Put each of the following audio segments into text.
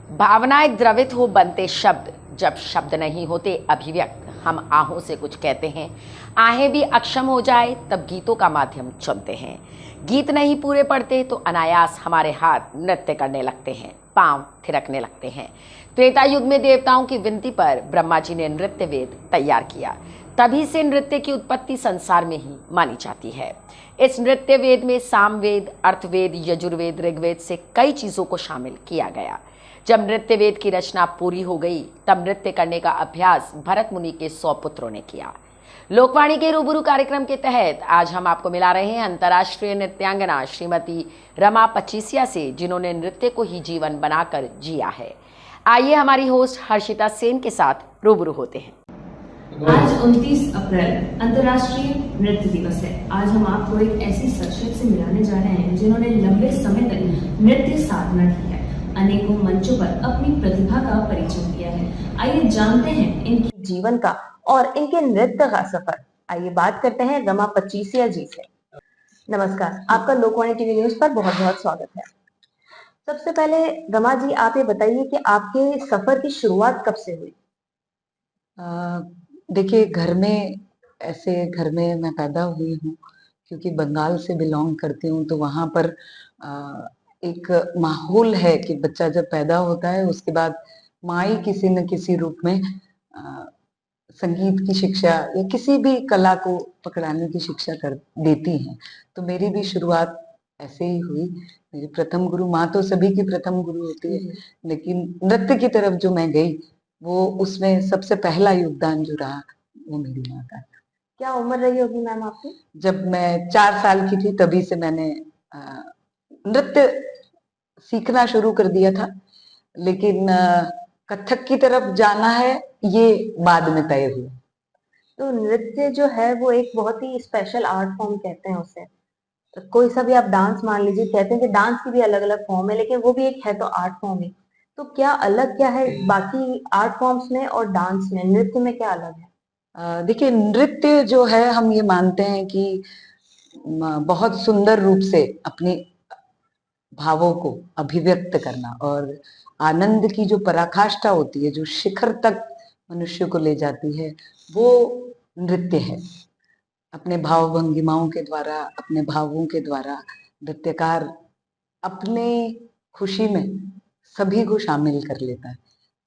भावनाएं द्रवित हो बनते शब्द, जब शब्द नहीं होते अभिव्यक्त हम आहों से कुछ कहते हैं। आहें भी अक्षम हो जाए तब गीतों का माध्यम चुनते हैं। गीत नहीं पूरे पड़ते तो अनायास हमारे हाथ नृत्य करने लगते हैं, पांव थिरकने लगते हैं। त्रेता युग में देवताओं की विनती पर ब्रह्मा जी ने नृत्य वेद तैयार किया। तभी से नृत्य की उत्पत्ति संसार में ही मानी जाती है। इस नृत्य वेद में सामवेद, अर्थवेद, यजुर्वेद, ऋग्वेद से कई चीजों को शामिल किया गया। जब नृत्य वेद की रचना पूरी हो गई तब नृत्य करने का अभ्यास भरत मुनि के 100 पुत्रों ने किया। लोकवाणी के रूबरू कार्यक्रम के तहत आज हम आपको मिला रहे हैं अंतर्राष्ट्रीय नृत्यांगना श्रीमती रमा पचीसिया से, जिन्होंने नृत्य को ही जीवन बनाकर जिया है। आइए हमारी होस्ट हर्षिता सेन के साथ रूबरू होते हैं। आज 29 अप्रैल अंतर्राष्ट्रीय नृत्य दिवस है। आज हम आपको एक ऐसी शख्सियत से मिलाने जा रहे हैं जिन्होंने लंबे समय तक नृत्य साधना की है, अनेकों मंचों पर अपनी प्रतिभा का परिचय दिया है। आइए जानते हैं इनके जीवन का और इनके नृत्य का सफर। आइए बात करते हैं रमा पचीसिया जी से। नमस्कार, आपका लोकवाणी टीवी न्यूज पर बहुत बहुत स्वागत है। सबसे पहले रमा जी, आप ये बताइए कि आपके सफर की शुरुआत कब से हुई? देखिए, घर में मैं पैदा हुई हूँ, क्योंकि बंगाल से बिलोंग करती हूँ। तो वहाँ पर एक माहौल है कि बच्चा जब पैदा होता है उसके बाद माँ ही किसी न किसी रूप में संगीत की शिक्षा या किसी भी कला को पकड़ाने की शिक्षा कर देती हैं। तो मेरी भी शुरुआत ऐसे ही हुई। मेरी प्रथम गुरु, माँ तो सभी की प्रथम गुरु होती है, लेकिन नृत्य की तरफ जो मैं गई वो उसमें सबसे पहला योगदान जो रहा वो मेरी माँ का। क्या उम्र रही होगी मैम आपकी? जब मैं 4 साल की थी तभी से मैंने नृत्य सीखना शुरू कर दिया था, लेकिन कथक की तरफ जाना है ये बाद में तय हुआ। तो नृत्य जो है वो एक बहुत ही स्पेशल आर्ट फॉर्म कहते हैं उसे। तो कोई सा भी आप डांस मान लीजिए, कहते हैं कि डांस की भी अलग अलग फॉर्म है, लेकिन वो भी एक है तो आर्ट फॉर्म ही। तो क्या अलग क्या है बाकी आर्ट फॉर्म्स में और डांस में, नृत्य में क्या अलग है? देखिए, नृत्य जो है हम ये मानते हैं कि बहुत सुंदर रूप से अपनी भावों को अभिव्यक्त करना और आनंद की जो पराकाष्ठा होती है, जो शिखर तक मनुष्य को ले जाती है, वो नृत्य है। अपने भाव भंगिमाओं के द्वारा, अपने भावों के द्वारा नृत्यकार अपने खुशी में सभी को शामिल कर लेता है।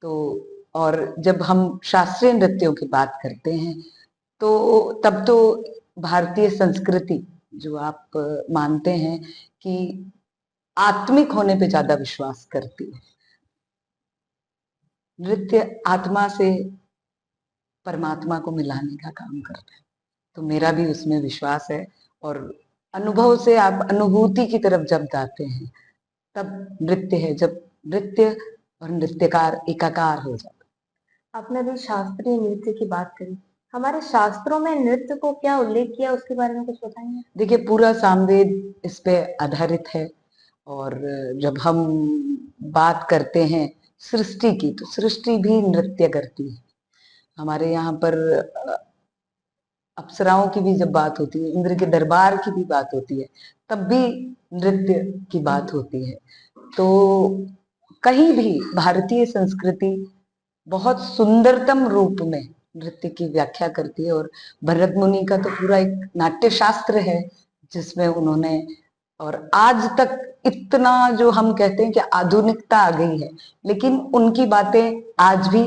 तो और जब हम शास्त्रीय नृत्यों की बात करते हैं तो तब तो भारतीय संस्कृति जो आप मानते हैं कि आत्मिक होने पे ज्यादा विश्वास करती है। नृत्य आत्मा से परमात्मा को मिलाने का काम करता है, तो मेरा भी उसमें विश्वास है। और अनुभव से आप अनुभूति की तरफ जब जाते हैं तब नृत्य है, जब नृत्य और नृत्यकार एकाकार हो जाता है। आपने अभी शास्त्रीय नृत्य की बात करी, हमारे शास्त्रों में नृत्य को क्या उल्लेख किया उसके बारे में कुछ बताएंगे? देखिए, पूरा सामवेद इस पे आधारित है। और जब हम बात करते हैं सृष्टि की, तो सृष्टि भी नृत्य करती है। हमारे यहाँ पर अप्सराओं की भी जब बात होती है, इंद्र के दरबार की भी बात होती है, तब भी नृत्य की बात होती है। तो कहीं भी भारतीय संस्कृति बहुत सुंदरतम रूप में नृत्य की व्याख्या करती है। और भरत मुनि का तो पूरा एक नाट्य शास्त्र है जिसमें उन्होंने, और आज तक इतना जो हम कहते हैं कि आधुनिकता आ गई है, लेकिन उनकी बातें आज भी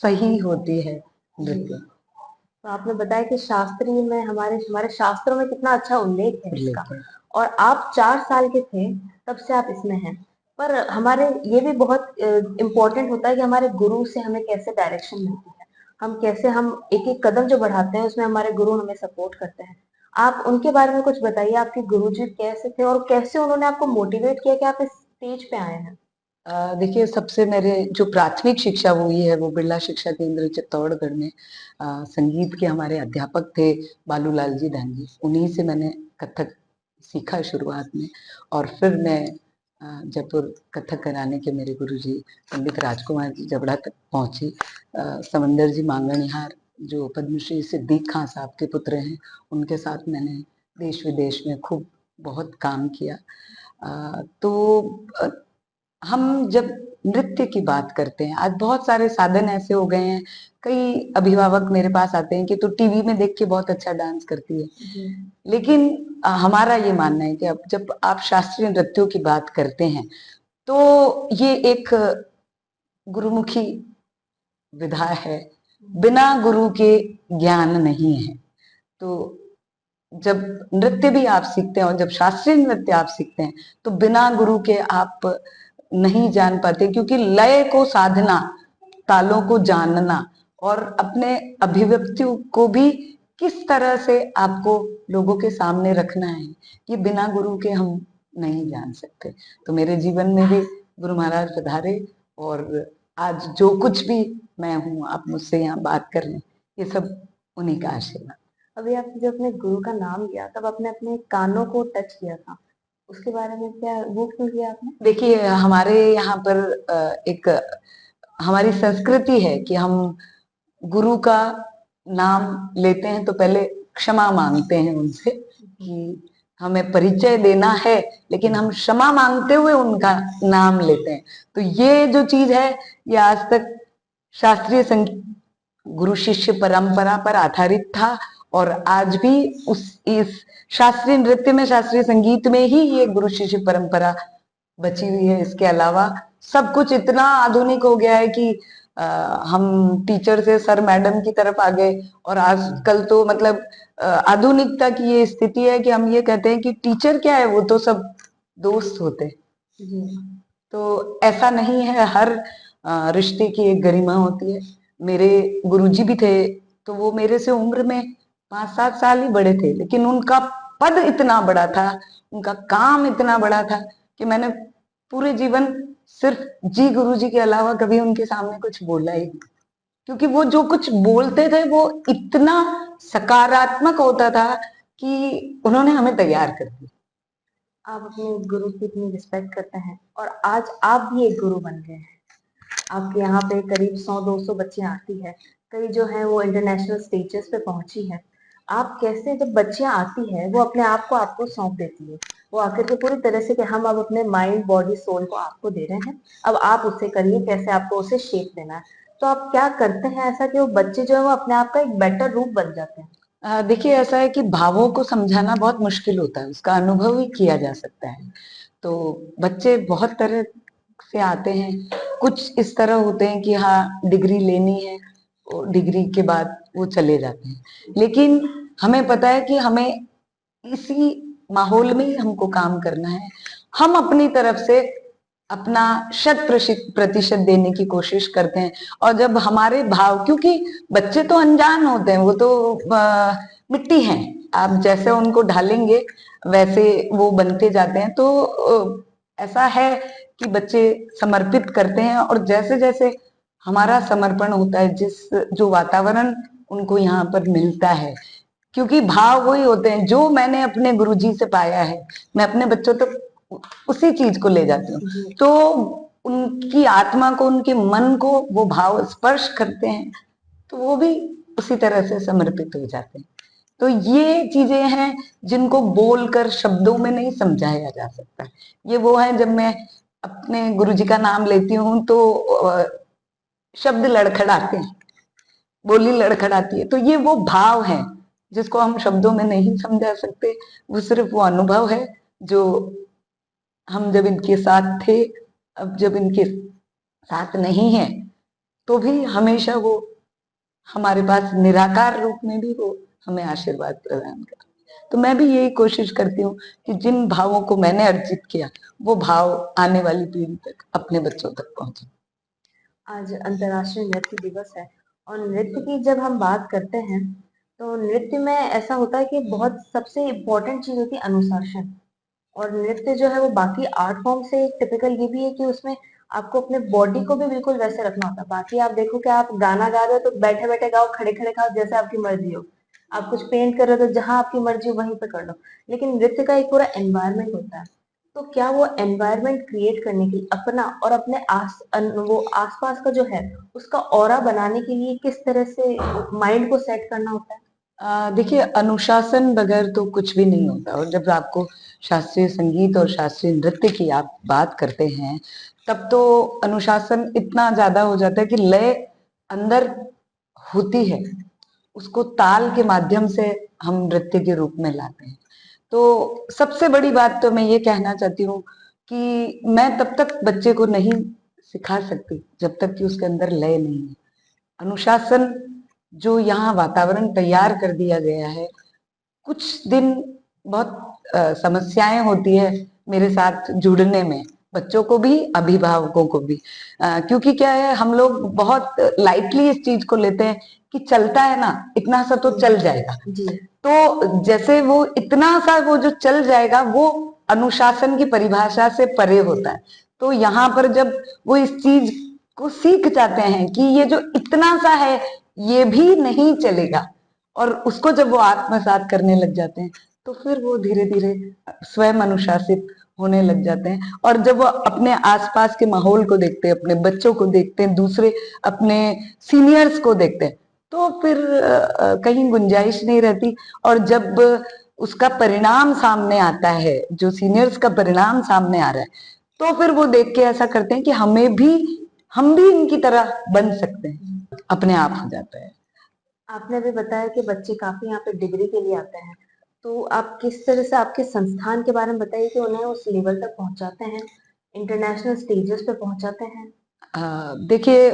सही होती है नृत्य। तो आपने बताया कि शास्त्रीय में हमारे हमारे शास्त्रों में कितना अच्छा उल्लेख है इसका। और आप 4 साल के थे तब से आप इसमें हैं। पर हमारे ये भी बहुत इम्पोर्टेंट होता है कि हमारे गुरु से हमें कैसे डायरेक्शन मिलती है, हम कैसे हम एक एक कदम जो बढ़ाते हैं उसमें हमारे गुरु हमें सपोर्ट करते हैं। आप उनके बारे में कुछ बताइए, आपके गुरुजी कैसे थे और कैसे उन्होंने आपको मोटिवेट किया कि आप इस स्टेज पे आए हैं? देखिए, सबसे मेरे जो प्राथमिक शिक्षा हुई है वो बिरला शिक्षा केंद्र चित्तौड़गढ़ में संगीत के हमारे अध्यापक थे बालूलाल जी डांगी। उन्हीं से मैंने कथक सीखा शुरुआत में। और फिर मैं जयपुर कथक कराने के मेरे गुरुजी पंडित राजकुमार जी जबड़ा तक पहुंची। समंदर जी मांगणिहार जो पद्मश्री सिद्दीक खां साहब के पुत्र हैं, उनके साथ मैंने देश विदेश में खूब बहुत काम किया। तो हम जब नृत्य की बात करते हैं, आज बहुत सारे साधन ऐसे हो गए हैं, कई अभिभावक मेरे पास आते हैं कि तो टीवी में देख के बहुत अच्छा डांस करती है। लेकिन हमारा ये मानना है कि अब जब आप शास्त्रीय नृत्यों की बात करते हैं तो ये एक गुरुमुखी विधा है, बिना गुरु के ज्ञान नहीं है। तो जब नृत्य भी आप सीखते हैं और जब शास्त्रीय नृत्य आप सीखते हैं तो बिना गुरु के आप नहीं जान पाते, क्योंकि लय को साधना, तालों को जानना और अपने अभिव्यक्तियों को भी किस तरह से आपको लोगों के सामने रखना है, ये बिना गुरु के हम नहीं जान सकते। तो मेरे जीवन में भी गुरु महाराज पधारे और आज जो कुछ भी मैं हूँ, आप मुझसे यहाँ बात कर रहे हैं, ये सब उन्हीं का आशीर्वाद। अभी आपने जब अपने गुरु का नाम लिया तब आपने अपने कानों को टच किया था, उसके बारे में क्या वो क्यों किया आपने? देखिए, हमारे यहाँ पर एक हमारी संस्कृति है कि हम गुरु का नाम लेते हैं तो पहले क्षमा मांगते हैं उनसे कि हमें परिचय देना है, लेकिन हम क्षमा मांगते हुए उनका नाम लेते हैं। तो ये जो चीज है, ये आज तक शास्त्रीय संगीत गुरु शिष्य परंपरा पर आधारित था और आज भी इस शास्त्रीय नृत्य में, शास्त्रीय संगीत में ही ये गुरु शिष्य परंपरा बची हुई है। इसके अलावा सब कुछ इतना आधुनिक हो गया है कि हम टीचर से सर मैडम की तरफ आ गए और आजकल तो मतलब आधुनिकता की ये स्थिति है कि हम ये कहते हैं कि टीचर क्या है, वो तो सब दोस्त होते हैं। तो ऐसा नहीं है, हर रिश्ते की एक गरिमा होती है। मेरे गुरुजी भी थे तो वो मेरे से उम्र में 5-7 साल ही बड़े थे, लेकिन उनका पद इतना बड़ा था, उनका काम इतना बड़ा था कि मैंने पूरे जीवन सिर्फ जी गुरुजी के अलावा कभी उनके सामने कुछ बोला ही नहीं, क्योंकि वो जो कुछ बोलते थे वो इतना सकारात्मक होता था कि उन्होंने हमें तैयार कर दिया। आप अपने गुरु की इतनी रिस्पेक्ट करते हैं और आज आप भी एक गुरु बन गए हैं। आपके यहाँ पे करीब 100-200 बच्चियां आती है, कई जो है वो इंटरनेशनल स्टेजेस पे पहुंची है। आप कैसे, जब बच्चियां आती है वो अपने आप को आपको सौंप देती है, वो आकर के पूरी तरह से कि हम अब अपने माइंड बॉडी सोल को आपको दे रहे हैं, अब आप उससे करिए कैसे आपको उसे शेप देना है, तो आप क्या करते हैं ऐसा कि वो बच्चे जो है वो अपने आप का एक बेटर रूप बन जाते हैं? देखिए, ऐसा है कि भावों को समझाना बहुत मुश्किल होता है, उसका अनुभव ही किया जा सकता है। तो बच्चे बहुत तरह से आते हैं, कुछ इस तरह होते हैं कि हाँ डिग्री लेनी है और डिग्री के बाद वो चले जाते हैं, लेकिन हमें पता है कि हमें इसी माहौल में ही हमको काम करना है। हम अपनी तरफ से अपना 100% देने की कोशिश करते हैं और जब हमारे भाव, क्योंकि बच्चे तो अनजान होते हैं, वो तो मिट्टी हैं, आप जैसे उनको ढालेंगे वैसे वो बनते जाते हैं। तो ऐसा है कि बच्चे समर्पित करते हैं और जैसे जैसे हमारा समर्पण होता है, जिस जो वातावरण उनको यहाँ पर मिलता है, क्योंकि भाव वही होते हैं जो मैंने अपने गुरुजी से पाया है, मैं अपने बच्चों तक उसी चीज को ले जाती हूँ। तो उनकी आत्मा को, उनके मन को वो भाव स्पर्श करते हैं तो वो भी उसी तरह से समर्पित हो जाते हैं। तो ये चीजें हैं जिनको बोलकर शब्दों में नहीं समझाया जा सकता। ये वो है, जब मैं अपने गुरुजी का नाम लेती हूँ तो शब्द लड़खड़ाते हैं, बोली लड़खड़ाती है, तो ये वो भाव है जिसको हम शब्दों में नहीं समझा सकते। वो सिर्फ वो अनुभव है जो हम जब इनके साथ थे, अब जब इनके साथ नहीं है तो भी हमेशा वो हमारे पास निराकार रूप में भी वो हमें आशीर्वाद प्रदान करते। तो मैं भी यही कोशिश करती हूँ कि जिन भावों को मैंने अर्जित किया वो भाव आने वाली पीढ़ी तक, अपने बच्चों तक पहुंचे। आज अंतर्राष्ट्रीय नृत्य दिवस है और नृत्य की जब हम बात करते हैं तो नृत्य में ऐसा होता है कि बहुत सबसे इम्पोर्टेंट चीज होती है अनुशासन। और नृत्य जो है वो बाकी आर्ट फॉर्म से एक टिपिकल ये भी है कि उसमें आपको अपने बॉडी को भी बिल्कुल वैसे रखना होता है। बाकी आप देखो कि आप गाना गा रहे हो तो बैठे बैठे गाओ, खड़े खड़े गाओ, जैसे आपकी मर्जी हो। आप कुछ पेंट कर रहे हो तो जहां आपकी मर्जी हो वहीं पे कर लो। लेकिन नृत्य का एक पूरा एनवायरनमेंट होता है, तो क्या वो एनवायरनमेंट क्रिएट करने के लिए अपना और अपने वो आसपास का जो है उसका ऑरा बनाने के लिए किस तरह से माइंड को सेट करना होता है? देखिए, अनुशासन बगैर तो कुछ भी नहीं होता और जब आपको शास्त्रीय संगीत और शास्त्रीय नृत्य की आप बात करते हैं, तब तो अनुशासन इतना ज्यादा हो जाता है कि लय अंदर होती है, उसको ताल के माध्यम से हम नृत्य के रूप में लाते हैं। तो सबसे बड़ी बात तो मैं ये कहना चाहती हूँ कि मैं तब तक बच्चे को नहीं सिखा सकती जब तक कि उसके अंदर लय नहीं है। अनुशासन जो यहाँ वातावरण तैयार कर दिया गया है, कुछ दिन बहुत समस्याएं होती है मेरे साथ जुड़ने में, बच्चों को भी अभिभावकों को भी, क्योंकि क्या है, हम लोग बहुत लाइटली इस चीज को लेते हैं कि चलता है ना, इतना सा तो चल जाएगा। जी। तो जैसे वो इतना सा वो जो चल जाएगा वो अनुशासन की परिभाषा से परे होता है। तो यहाँ पर जब वो इस चीज को सीख जाते हैं कि ये जो इतना सा है ये भी नहीं चलेगा, और उसको जब वो आत्मसात करने लग जाते हैं तो फिर वो धीरे धीरे स्वयं अनुशासित होने लग जाते हैं। और जब वो अपने आसपास के माहौल को देखते हैं, अपने बच्चों को देखते हैं, दूसरे अपने सीनियर्स को देखते हैं, तो फिर कहीं गुंजाइश नहीं रहती। और जब उसका परिणाम सामने आता है, जो सीनियर्स का परिणाम सामने आ रहा है, तो फिर वो देख के ऐसा करते हैं कि हम भी इनकी तरह बन सकते हैं, अपने आप हो जाता है। आपने भी बताया कि बच्चे काफी यहाँ पे डिग्री के लिए आते हैं, तो आप किस तरह से आपके संस्थान के बारे में बताइए कि उन्हें उस लेवल तक पहुंचाते हैं, इंटरनेशनल स्टेजेस पे पहुंचाते हैं। देखिए,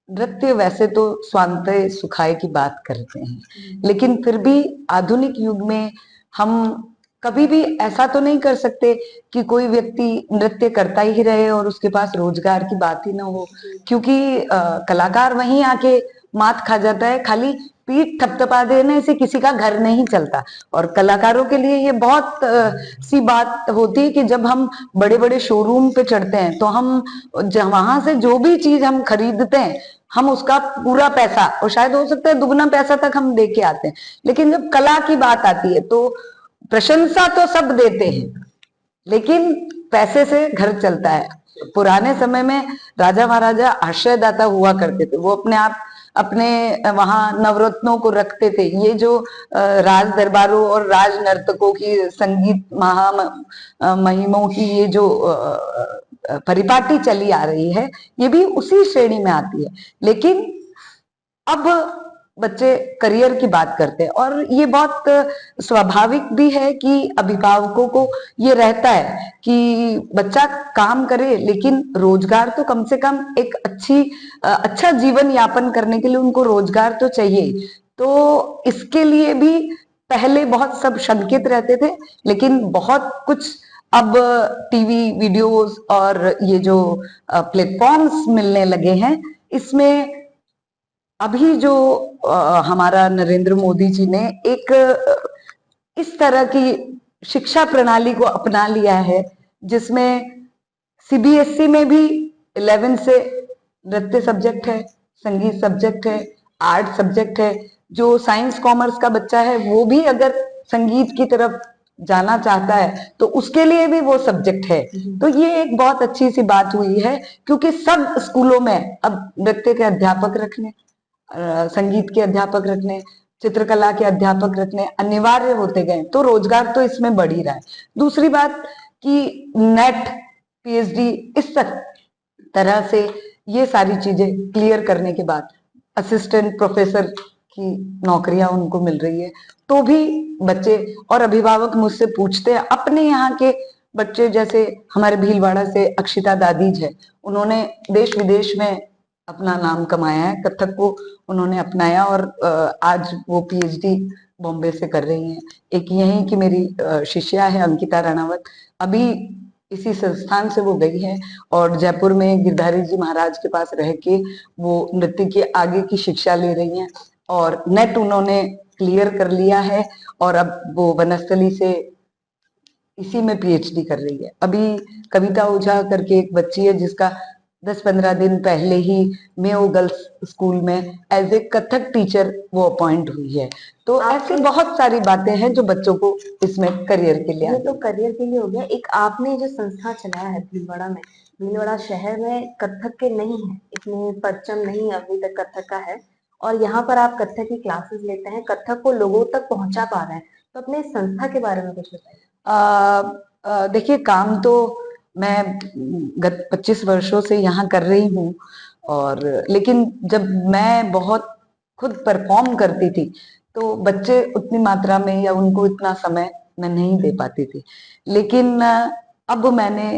नृत्य वैसे तो स्वांतः सुखाय की बात करते हैं, लेकिन फिर भी आधुनिक युग में हम कभी भी ऐसा तो नहीं कर सकते कि कोई व्यक्ति नृत्य करता ही रहे और उसके पास रोजगार की बात ही ना हो, क्योंकि कलाकार वहीं आके मात खा जाता है। खाली पीठ थपथपा देने से किसी का घर नहीं चलता। और कलाकारों के लिए ये बहुत सी बात होती है कि जब हम बड़े बड़े शोरूम पे चढ़ते हैं तो हम वहां से जो भी चीज हम खरीदते हैं, हम उसका पूरा पैसा, और शायद हो सकता है दुगना पैसा तक हम दे के आते हैं। लेकिन जब कला की बात आती है तो प्रशंसा तो सब देते हैं, लेकिन पैसे से घर चलता है। पुराने समय में राजा महाराजा आश्रयदाता हुआ करते थे, वो अपने आप अपने वहां नवरत्नों को रखते थे। ये जो राज दरबारों और राज नर्तकों की संगीत महिमों की ये जो परिपाटी चली आ रही है, ये भी उसी श्रेणी में आती है। लेकिन अब बच्चे करियर की बात करते हैं, और ये बहुत स्वाभाविक भी है कि अभिभावकों को ये रहता है कि बच्चा काम करे, लेकिन रोजगार तो कम से कम एक अच्छा जीवन यापन करने के लिए उनको रोजगार तो चाहिए। तो इसके लिए भी पहले बहुत सब शंकित रहते थे, लेकिन बहुत कुछ अब टीवी वीडियोस और ये जो प्लेटफॉर्म्स मिलने लगे हैं, इसमें अभी जो हमारा नरेंद्र मोदी जी ने एक इस तरह की शिक्षा प्रणाली को अपना लिया है, जिसमें सीबीएसई में भी 11 से नृत्य सब्जेक्ट है, संगीत सब्जेक्ट है, आर्ट सब्जेक्ट है। जो साइंस कॉमर्स का बच्चा है वो भी अगर संगीत की तरफ जाना चाहता है तो उसके लिए भी वो सब्जेक्ट है। तो ये एक बहुत अच्छी सी बात हुई है, क्योंकि सब स्कूलों में अब नृत्य के अध्यापक रखने, संगीत के अध्यापक रखने, चित्रकला के अध्यापक रखने अनिवार्य होते गए, तो रोजगार तो इसमें बढ़ ही रहा है। दूसरी बात कि नेट, पीएचडी, इस तरह से ये सारी चीजें क्लियर करने के बाद असिस्टेंट प्रोफेसर की नौकरियां उनको मिल रही है। तो भी बच्चे और अभिभावक मुझसे पूछते हैं, अपने यहाँ के बच्चे, जैसे हमारे भीलवाड़ा से अक्षिता दादीज है, उन्होंने देश विदेश में अपना नाम कमाया है, कथक को उन्होंने अपनाया, और आज वो पीएचडी बॉम्बे से कर रही हैं। एक यही की मेरी शिष्या है अंकिता राणावत, अभी इसी संस्थान से वो गई है और जयपुर में गिरधारी जी महाराज के पास रह के वो नृत्य की आगे की शिक्षा ले रही हैं, और नेट उन्होंने क्लियर कर लिया है, और अब वो वनस्थली से इसी में पीएचडी कर रही है। अभी कविता ओझा करके एक बच्ची है जिसका 10-15 दिन पहले ही मेयो गर्ल्स स्कूल में एज ए कथक टीचर वो अपॉइंट हुई है। तो ऐसी बहुत सारी बातें हैं जो बच्चों को इसमें करियर के लिए, ये तो करियर के लिए हो गया। एक आपने जो संस्था चलाया है भीलवाड़ा में, भीलवाड़ा शहर में कथक के नहीं है, इतने परचम नहीं अभी तक कथक का है, और यहाँ पर आप कथक की क्लासेस लेते हैं, कथक को लोगों तक पहुंचा पा रहे हैं, तो अपने संस्था के बारे में कुछ बताइए। देखिए, काम तो मैं गत 25 वर्षों से यहाँ कर रही हूँ, और लेकिन जब मैं बहुत खुद परफॉर्म करती थी तो बच्चे उतनी मात्रा में या उनको इतना समय मैं नहीं दे पाती थी। लेकिन अब मैंने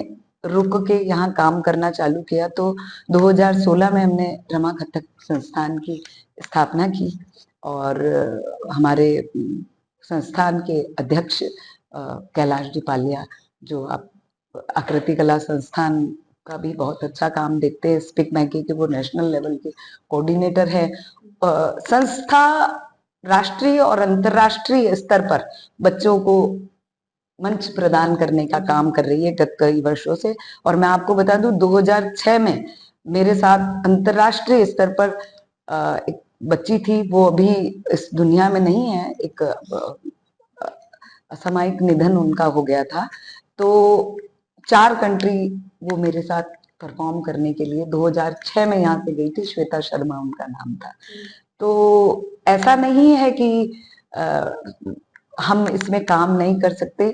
रुक के यहाँ काम करना चालू किया तो 2016 में हमने रमा कथक संस्थान की स्थापना की, और हमारे संस्थान के अध्यक्ष कैलाश डिपालिया, जो आप आकृति कला संस्थान का भी बहुत अच्छा काम देखते हैं, स्पिक मैके के वो नेशनल लेवल के कोऑर्डिनेटर है। संस्था राष्ट्रीय और अंतर्राष्ट्रीय स्तर पर बच्चों को मंच प्रदान करने का काम कर रही है गत कई वर्षों से। और मैं आपको बता दूं, 2006 में मेरे साथ अंतर्राष्ट्रीय स्तर पर एक बच्ची थी, वो अभी इस दुनिया में नहीं है, एक असामयिक निधन उनका हो गया था, तो 4 कंट्री वो मेरे साथ परफॉर्म करने के लिए 2006 में यहाँ से गई थी। श्वेता शर्मा उनका नाम था। तो ऐसा नहीं है कि हम इसमें काम नहीं कर सकते।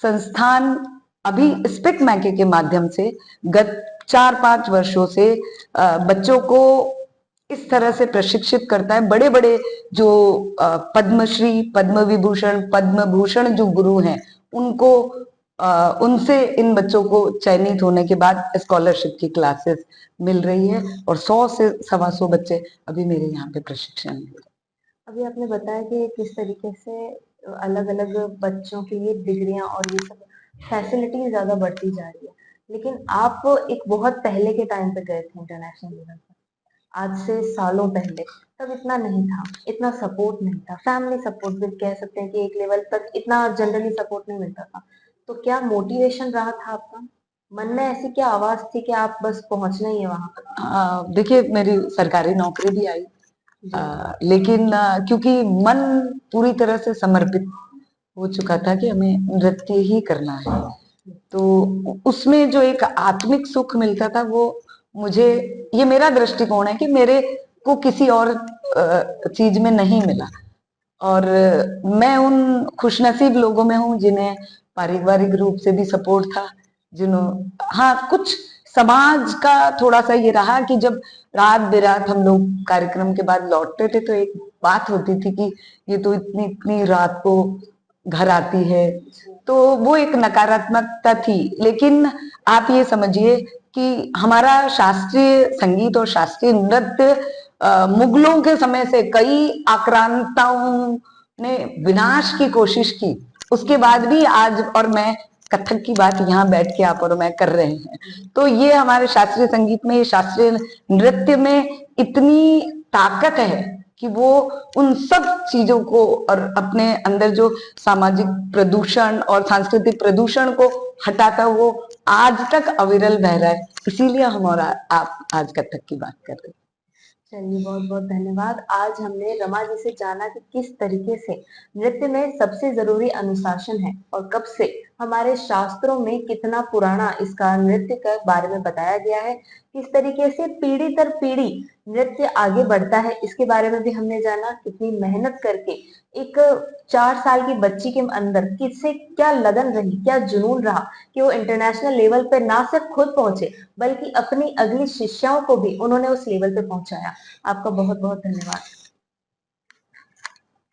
संस्थान अभी स्पिक मैके के माध्यम से गत 4-5 वर्षों से बच्चों को इस तरह से प्रशिक्षित करता है। बड़े बड़े जो पद्मश्री, पद्म विभूषण, पद्म भूषण जो गुरु हैं, उनको उनसे इन बच्चों को चयनित होने के बाद स्कॉलरशिप की क्लासेस मिल रही है, और 100 से 125 बच्चे अभी मेरे यहाँ पे प्रशिक्षण ले रहे हैं। अभी आपने बताया कि किस तरीके से अलग-अलग बच्चों के लिए डिग्रियां और ये सब फैसिलिटी ज्यादा बढ़ती जा रही है, लेकिन आप एक बहुत पहले के टाइम पे गए थे इंटरनेशनल लेवल पर, आज से सालों पहले, तब इतना नहीं था, इतना सपोर्ट नहीं था, फैमिली सपोर्ट भी कह सकते हैं कि एक लेवल तक इतना जनरली सपोर्ट नहीं मिलता था। तो क्या मोटिवेशन रहा था आपका? मन में ऐसी क्या आवाज थी कि आप बस पहुंचना ही है वहां पर? देखिए, मेरी सरकारी नौकरी भी आई, लेकिन क्योंकि मन पूरी तरह से समर्पित हो चुका था कि हमें नृत्य ही करना है, तो उसमें जो एक आत्मिक सुख मिलता था वो मुझे, ये मेरा दृष्टिकोण है कि मेरे को किसी और चीज में नहीं मिला। और मैं उन खुशनसीब लोगों में हूँ जिन्हें पारिवारिक रूप से भी सपोर्ट था, हाँ, कुछ समाज का थोड़ा सा ये रहा कि जब रात बेरात हम लोग कार्यक्रम के बाद लौटते थे तो एक बात होती थी कि ये तो इतनी इतनी रात को घर आती है, तो वो एक नकारात्मकता थी। लेकिन आप ये समझिए कि हमारा शास्त्रीय संगीत और शास्त्रीय नृत्य मुगलों के समय से कई आक्रांताओं ने विनाश की कोशिश की, उसके बाद भी आज और मैं कथक की बात यहाँ बैठ के आप और मैं कर रहे हैं, तो ये हमारे शास्त्रीय संगीत में, शास्त्रीय नृत्य में इतनी ताकत है कि वो उन सब चीजों को और अपने अंदर जो सामाजिक प्रदूषण और सांस्कृतिक प्रदूषण को हटाता वो आज तक अविरल बह रहा है। इसीलिए हम और आप आज कथक की बात कर रहे हैं। चलिए, बहुत बहुत धन्यवाद। आज हमने रमा जी से जाना कि किस तरीके से नृत्य में सबसे जरूरी अनुशासन है और कब से हमारे शास्त्रों में कितना पुराना इसका नृत्य के बारे में बताया गया है, किस तरीके से पीढ़ी दर पीढ़ी नृत्य आगे बढ़ता है, इसके बारे में भी हमने जाना। कितनी मेहनत करके एक 4 साल की बच्ची के अंदर किससे क्या लगन रही, क्या जुनून रहा कि वो इंटरनेशनल लेवल पे ना सिर्फ खुद पहुंचे बल्कि अपनी अगली शिष्याओं को भी उन्होंने उस लेवल पे पहुंचाया। आपका बहुत बहुत धन्यवाद।